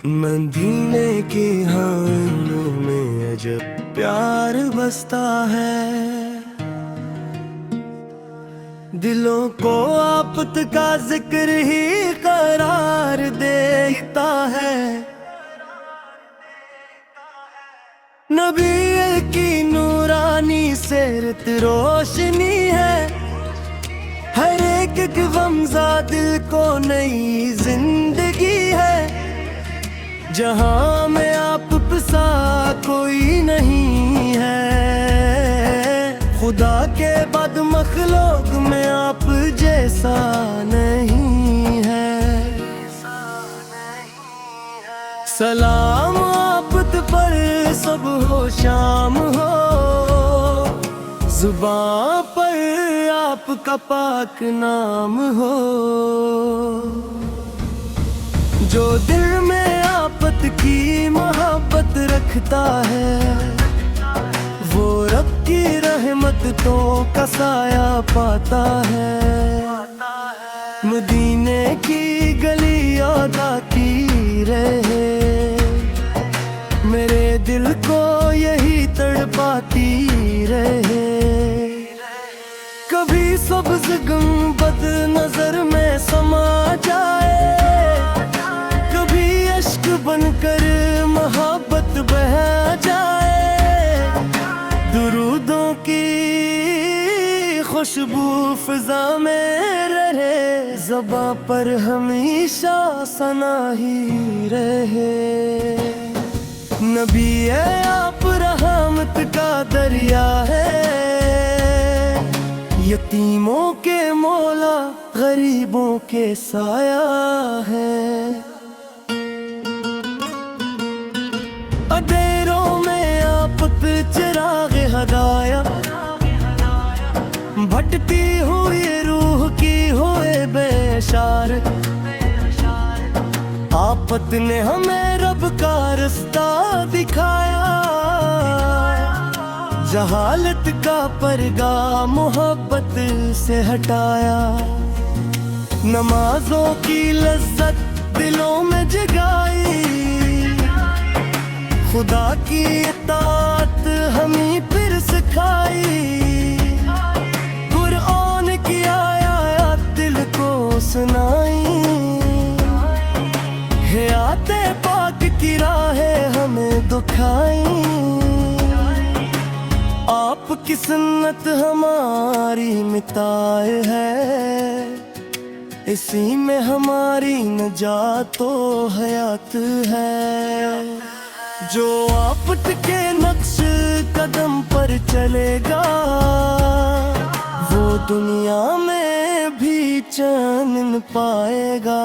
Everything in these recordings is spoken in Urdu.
مدینے کی ہانوں میں عجب پیار بستا ہے، دلوں کو آپت کا ذکر ہی قرار دیتا ہے۔ نبی کی نورانی سیرت روشنی ہے، ہر ایک غمزہ دل کو نئی زندگی ہے۔ جہاں میں آپ سا کوئی نہیں ہے، خدا کے بعد مخلوق میں آپ جیسا نہیں ہے۔ سلام آپ پر صبح و شام ہو، زباں پر آپ کا پاک نام ہو۔ جو دل میں آپت کی محبت رکھتا ہے، وہ رب کی رحمتوں کا سایہ پاتا ہے۔ مدینے کی گلی آتی رہے، میرے دل کو یہی تڑپاتی رہے۔ کبھی سبز گنبد نظر میں سما جائے، عشق بن کر محبت بہہ جائے۔ درودوں کی خوشبو فضا میں رہے، زباں پر ہمیشہ ثنا ہی رہے۔ نبی ہے آپ رحمت کا دریا ہے، یتیموں کے مولا غریبوں کے سایہ ہے۔ اندھیروں میں آپ چراغ ہدایت، بھٹتی ہوئی روح کی ہوئے بشار۔ آپت نے ہمیں رب کا رستہ دکھایا، جہالت کا پردہ محبت سے ہٹایا۔ نمازوں کی لذت دلوں میں جگائی، خدا کی اطاعت ہمیں پھر سکھائی۔ قرآن کی آیات دل کو سنائی، حیات پاک کی راہیں ہمیں دکھائی۔ آپ کی سنت ہماری متاع ہے، اسی میں ہماری نجات و حیات ہے۔ جو آپ کے نقش قدم پر چلے گا، وہ دنیا میں بھی چین پائے گا۔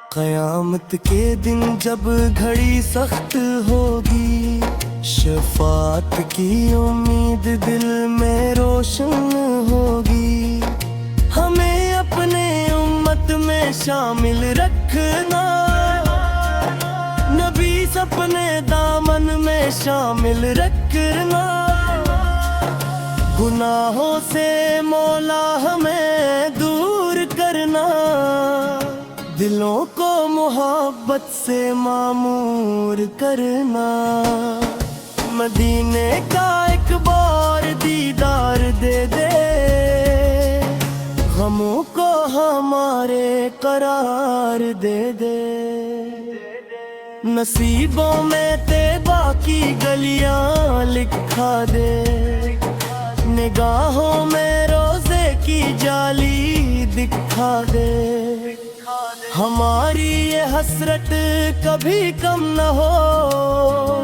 قیامت کے دن جب گھڑی سخت ہوگی، شفاعت کی امید دل میں روشن ہوگی۔ ہمیں اپنے امت میں شامل رکھنا، نبی اپنے دامن میں شامل رکھنا۔ گناہوں سے مولا ہمیں دور کرنا، دلوں کو محبت سے معمور کرنا۔ مدینے کا ایک بار دیدار دے دے، غموں کو ہمارے قرار دے دے۔ نصیبوں میں طیبہ کی گلیاں لکھا دے، نگاہوں میں روزے کی جالی دکھا دے۔ ہماری یہ حسرت کبھی کم نہ ہو،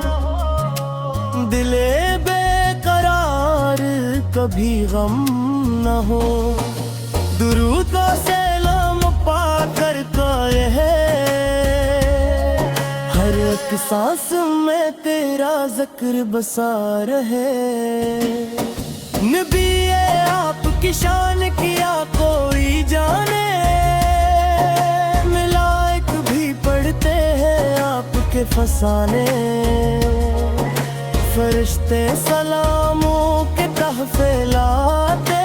دل بے قرار کبھی غم نہ ہو۔ درود و سلام پا کر قائے ہے، ہر ایک سانس میں تیرا ذکر بسا رہے۔ نبی آپ کی شان کیا کوئی جانے، ملائک بھی پڑھتے ہیں آپ کے فسانے۔ فرشتے سلاموں کے تحفے لاتے،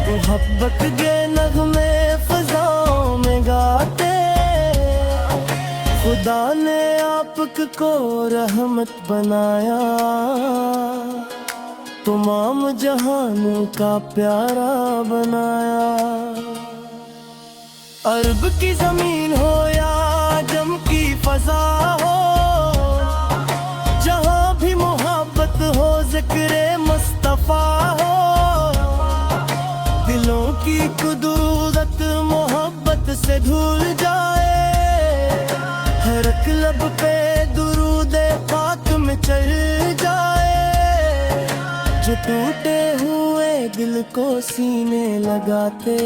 محبت کے نغمے فضاؤں میں گاتے۔ خدا نے آپ کو رحمت بنایا، تمام جہان کا پیارا بنایا۔ عرب کی زمین ہو یا عجم کی فضا ہو، جہاں بھی محبت ہو ذکر مصطفیٰ ہو، دلوں کی قدرت محبت سے دھل جائے، ہر ایک لب پہ درود پاک میں چل جائے، جو ٹوٹے ہوئے دل کو سینے لگاتے،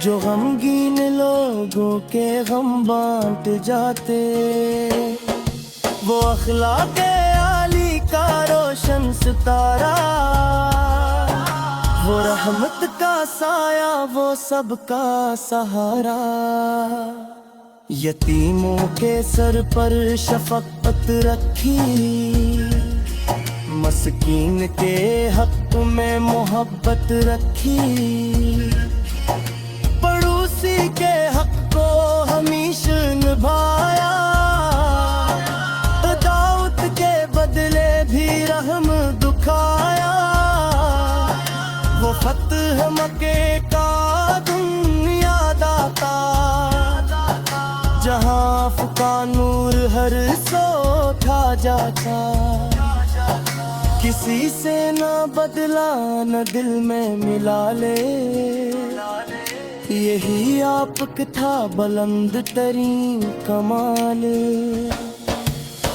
جو غمگین لوگوں کے غم بانٹ جاتے، وہ اخلاق عالی کا روشن ستارہ، وہ رحمت کا سایہ، وہ سب کا سہارا، یتیموں کے سر پر شفقت رکھی، مسکین کے حق میں محبت رکھی، پڑوسی کے حق کو ہمیشہ نبھایا، دعوت کے بدلے بھی رحم دکھایا، وہ فتح مکے کا دنیا داتا، جہاں کا نور ہر سو کھا جاتا، کسی سے نہ بدلا نہ دل میں ملا لے، یہی آپ کا تھا بلند ترین کمال،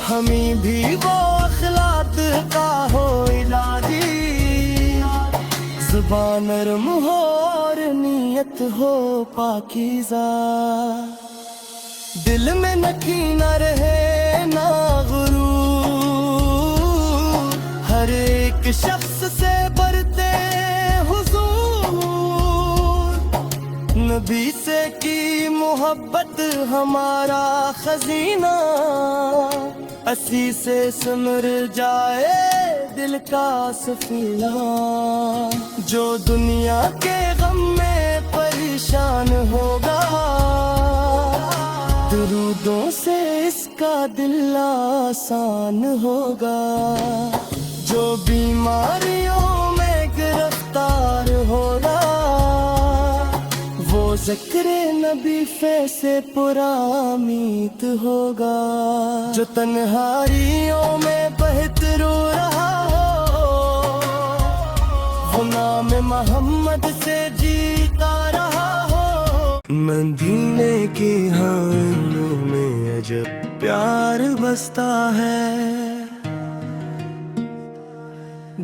ہمیں بھی وہ اخلاق کا ہو الہی، زبان نرم ہو اور نیت ہو پاکیزہ، دل میں نہ کینہ رہے نہ غرور، ہر ایک شخص سے برتے حضور، نبی سے کی محبت ہمارا خزینہ، اسی سے سمر جائے دل کا سفینہ، جو دنیا کے غم میں پریشان ہوگا، درودوں سے اس کا دل آسان ہوگا، جو بیماریوں میں گرفتار ہوگا، وہ ذکر نبی سے پرامید ہوگا، جو تنہاریوں میں بہت رو رہا ہو، وہ نام محمد سے جیتا رہا ہو، مدینے کی ہانوں میں عجب پیار بستا ہے،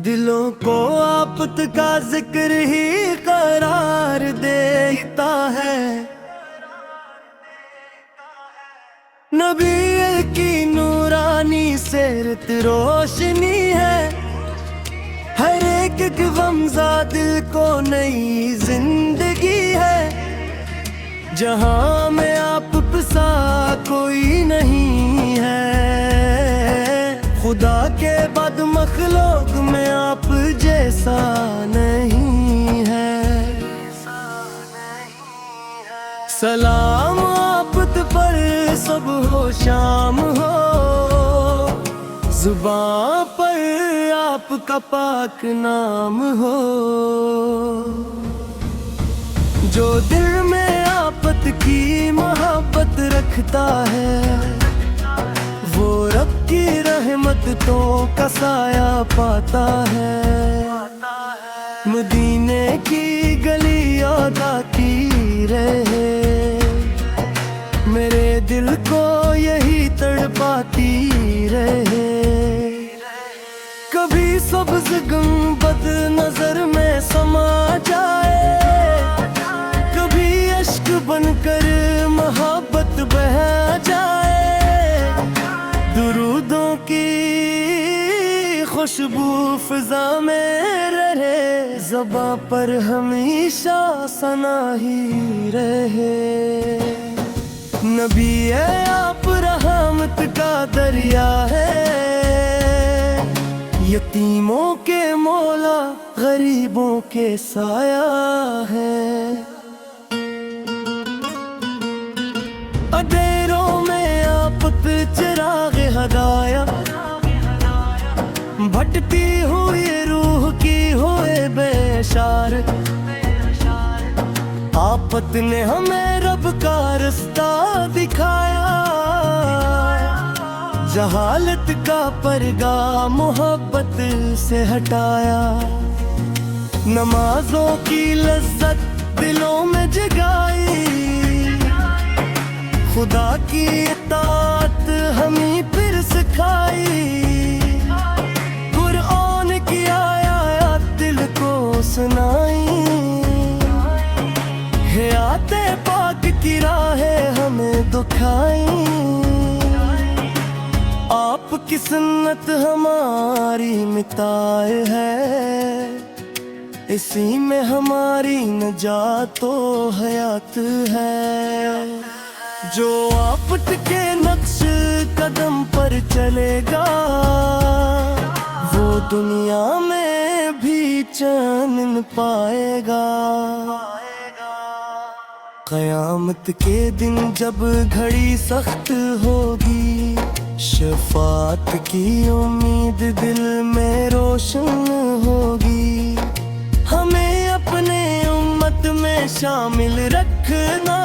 دلوں کو آپت کا ذکر ہی قرار دیتا ہے، نبی کی نورانی سیرت روشنی ہے، ہر ایک غمزہ دل کو نئی زندگی ہے، جہاں میں آپ پسا کوئی نہیں ہے، خدا کے بعد مخلوق میں آپ جیسا نہیں ہے، سلام آپ پر صبح و شام ہو، زباں پر آپ کا پاک نام ہو، جو دل میں آپت کی محبت رکھتا ہے، وہ رب کی رحمت تو کا سایہ پاتا ہے، مدینے کی گلی یاد آتی رہے، میرے دل کو یہی تڑپاتی رہے، کبھی سبز گنبد نظر میں سما جائے، کبھی اشک بن کر محبت بہہ جائے، درودوں کی خوشبو فضا میں رہے، زباں پر ہمیشہ ثنا ہی رہے، نبی ہے آپ رحمت کا دریا ہے، یتیموں کے مولا غریبوں کے سایہ ہے، ہدایت بھٹتی ہوئی روح کی ہوئے بشارت آفت نے ہمیں رب کا رستہ دکھایا جہالت کا پردہ محبت سے ہٹایا نمازوں کی لذت دلوں میں جگائی خدا کی اطاعت ہمیں پھر سکھائی قرآن کی آیات دل کو سنائی حیات پاک کی راہیں ہمیں دکھائی آپ کی سنت ہماری مٹائے ہے اسی میں ہماری نجات و حیات ہے جو آپ کے نقش قدم پر چلے گا وہ دنیا میں بھی چین پائے گا قیامت کے دن جب گھڑی سخت ہوگی شفاعت کی امید دل میں روشن ہوگی ہمیں اپنے امت میں شامل رکھنا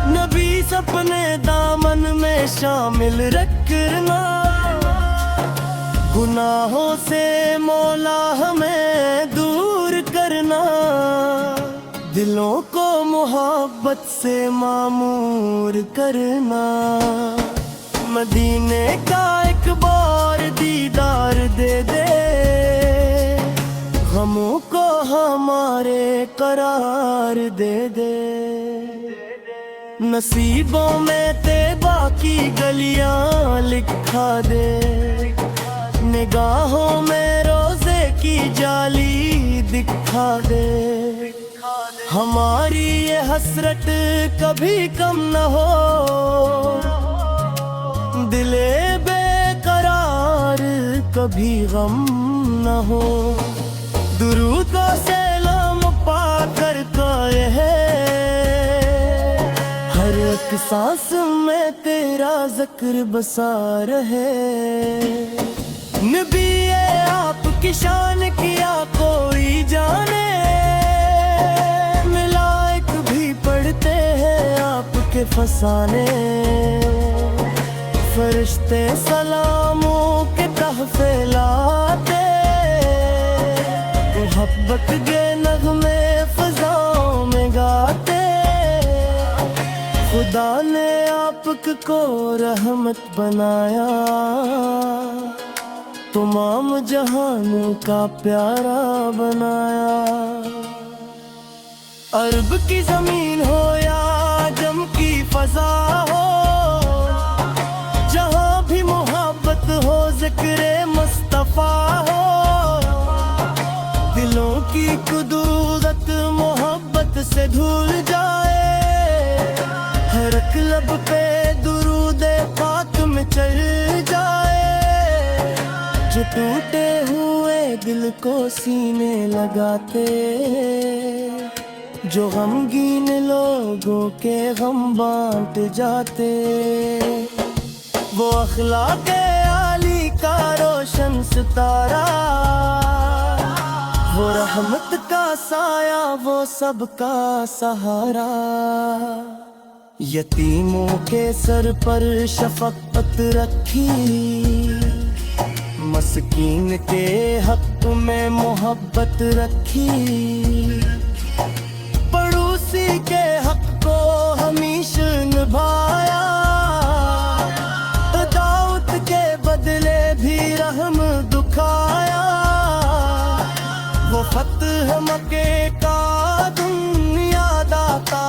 نبی اپنے دامن میں شامل رکھنا گناہوں سے مولا ہمیں دور کرنا دلوں کو محبت سے معمور کرنا مدینے کا ایک بار دیدار دے دے غموں کو ہمارے قرار دے دے نصیبوں میں طیبہ کی گلیاں لکھا دے نگاہوں میں روزے کی جالی دکھا دے ہماری یہ حسرت کبھی کم نہ ہو دل بے قرار کبھی غم نہ ہو درود و سلام پا کر قائے ہے ہر ایک سانس میں تیرا ذکر بسا رہے نبی آپ کی شان کیا کوئی جانے ملائک بھی پڑھتے ہیں آپ کے فسانے فرشتے سلاموں کے تحفے لاتے محبت کے نغمے فضاؤں میں گاتے خدا نے آپ کو رحمت بنایا تمام جہان کا پیارا بنایا عرب کی زمین ہو یا عجم کی فضا ہو جہاں بھی محبت ہو ذکر مصطفیٰ ہو دلوں کی قدورت محبت سے دھل جائے ہر ایک لب پہ درود پاک میں چل جائے جو ٹوٹے ہوئے دل کو سینے لگاتے جو غمگین لوگوں کے غم بانٹ جاتے وہ اخلاق عالی کا روشن ستارہ وہ رحمت کا سایہ وہ سب کا سہارا یتیموں کے سر پر شفقت رکھی مسکین کے حق میں محبت رکھی پڑوسی کے حق کو ہمیشہ نبھایا دعوت کے بدلے بھی رحم دکھایا وہ فتح مکے کا دنیا داتا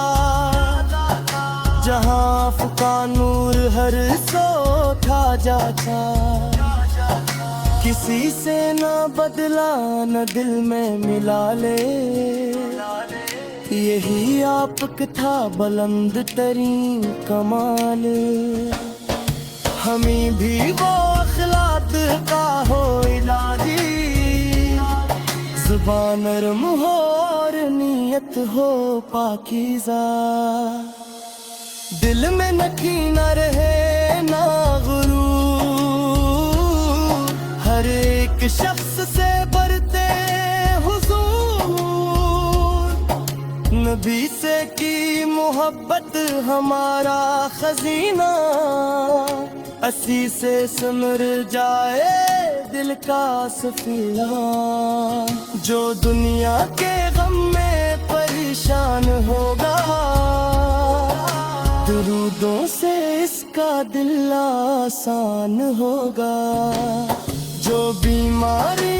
جہاں فقا نور ہر سو کھا جاتا کسی سے نہ بدلا نہ دل میں ملا لے یہی آپ کا تھا بلند ترین کمال ہمیں بھی وہ اخلاق کا ہو الہی زبان نرم ہو اور نیت ہو پاکیزہ دل میں نہ کینہ رہے نہ نبی سے کی محبت ہمارا خزینہ اسی سے سمر جائے دل کا سفینہ جو دنیا کے غم میں پریشان ہوگا درودوں سے اس کا دل آسان ہوگا جو بیماری